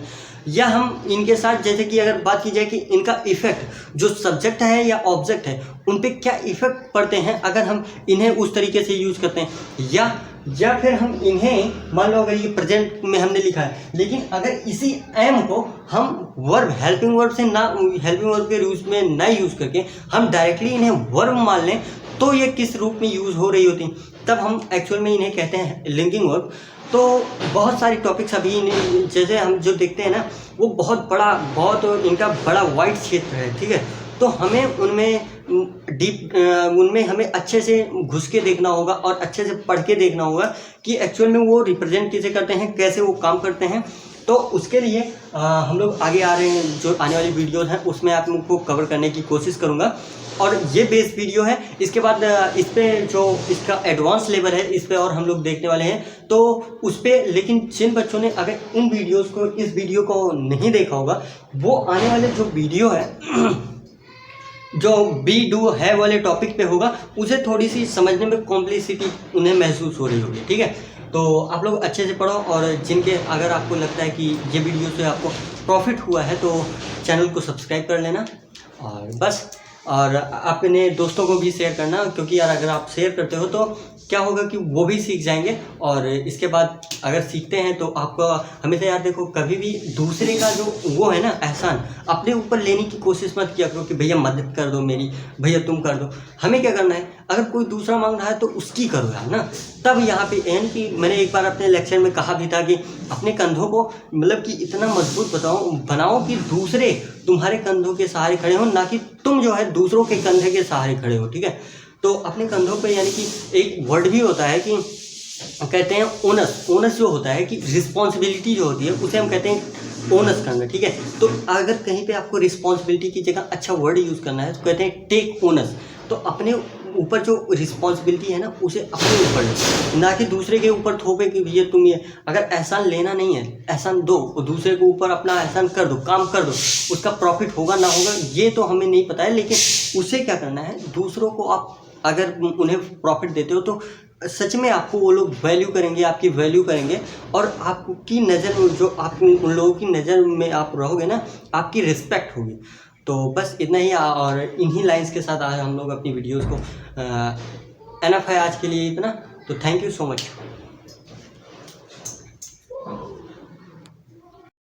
या हम इनके साथ जैसे कि अगर बात की जाए कि इनका इफेक्ट जो सब्जेक्ट है या ऑब्जेक्ट है उन पे क्या इफेक्ट पड़ते हैं अगर हम इन्हें उस तरीके से यूज़ करते हैं, या फिर हम इन्हें मान लो अगर ये प्रेजेंट में हमने लिखा है, लेकिन अगर इसी एम को हम वर्ब हेल्पिंग वर्ब से ना, हेल्पिंग वर्ब के रूप में ना यूज़ करके हम डायरेक्टली इन्हें वर्ब मान लें, तो ये किस रूप में यूज़ हो रही होती, तब हम एक्चुअल में इन्हें कहते हैं लिंकिंग वर्ब। तो बहुत सारी टॉपिक्स अभी जैसे हम जो देखते हैं ना, वो बहुत इनका बड़ा वाइड क्षेत्र है, ठीक है। तो हमें उनमें हमें अच्छे से घुस के देखना होगा और अच्छे से पढ़ के देखना होगा कि एक्चुअल में वो रिप्रेजेंट कैसे करते हैं, कैसे वो काम करते हैं। तो उसके लिए हम लोग आगे आ रहे हैं, जो आने वाली वीडियोज़ हैं उसमें आप लोग को कवर करने की कोशिश करूँगा। और ये बेस वीडियो है, इसके बाद इस पर जो इसका एडवांस लेवल है इस पर और हम लोग देखने वाले हैं। तो उस पर लेकिन जिन बच्चों ने अगर इस वीडियो को नहीं देखा होगा, वो आने वाले जो वीडियो है जो बी डू है वाले टॉपिक पे होगा, उसे थोड़ी सी समझने में कॉम्प्लिसिटी उन्हें महसूस हो रही होगी, ठीक है। तो आप लोग अच्छे से पढ़ो, और जिनके अगर आपको लगता है कि ये वीडियो से आपको प्रॉफिट हुआ है तो चैनल को सब्सक्राइब कर लेना, और बस, और अपने दोस्तों को भी शेयर करना, क्योंकि यार अगर आप शेयर करते हो तो क्या होगा कि वो भी सीख जाएंगे। और इसके बाद अगर सीखते हैं तो आपको हमेशा यार देखो, कभी भी दूसरे का जो वो है ना एहसान, अपने ऊपर लेने की कोशिश मत किया करो कि भैया मदद कर दो मेरी, भैया तुम कर दो। हमें क्या करना है, अगर कोई दूसरा मांग रहा है तो उसकी करो यार ना। तब यहाँ पे एन की मैंने एक बार अपने लेक्चर में कहा भी था कि अपने कंधों को मतलब कि इतना मजबूत बनाओ कि दूसरे तुम्हारे कंधों के सहारे खड़े हो, ना कि तुम जो है दूसरों के कंधे के सहारे खड़े हो, ठीक है। तो अपने कंधों पे, यानी कि एक वर्ड भी होता है कि कहते हैं ओनस जो होता है कि रिस्पॉन्सिबिलिटी जो होती है उसे हम कहते हैं ओनस करना, ठीक है। तो अगर कहीं पे आपको रिस्पॉन्सिबिलिटी की जगह अच्छा वर्ड यूज़ करना है तो कहते हैं टेक ओनस। तो अपने ऊपर जो रिस्पॉन्सिबिलिटी है ना, उसे अपने ऊपर ले, ना कि दूसरे के ऊपर थोपे कि भैया तुम ये, अगर एहसान लेना नहीं है, एहसान दो, दूसरे के ऊपर अपना एहसान कर दो, काम कर दो, उसका प्रॉफिट होगा ना होगा ये तो हमें नहीं पता है, लेकिन उसे क्या करना है, दूसरों को आप अगर उन्हें प्रॉफिट देते हो तो सच में आपको वो लोग वैल्यू करेंगे, आपकी वैल्यू करेंगे, और आपकी नज़र में जो आप उन लोगों की नज़र में आप रहोगे ना, आपकी रिस्पेक्ट होगी। तो बस इतना ही, और इन्हीं लाइंस के साथ आज हम लोग अपनी वीडियोज़ को एनफ है आज के लिए इतना। तो थैंक यू सो मच।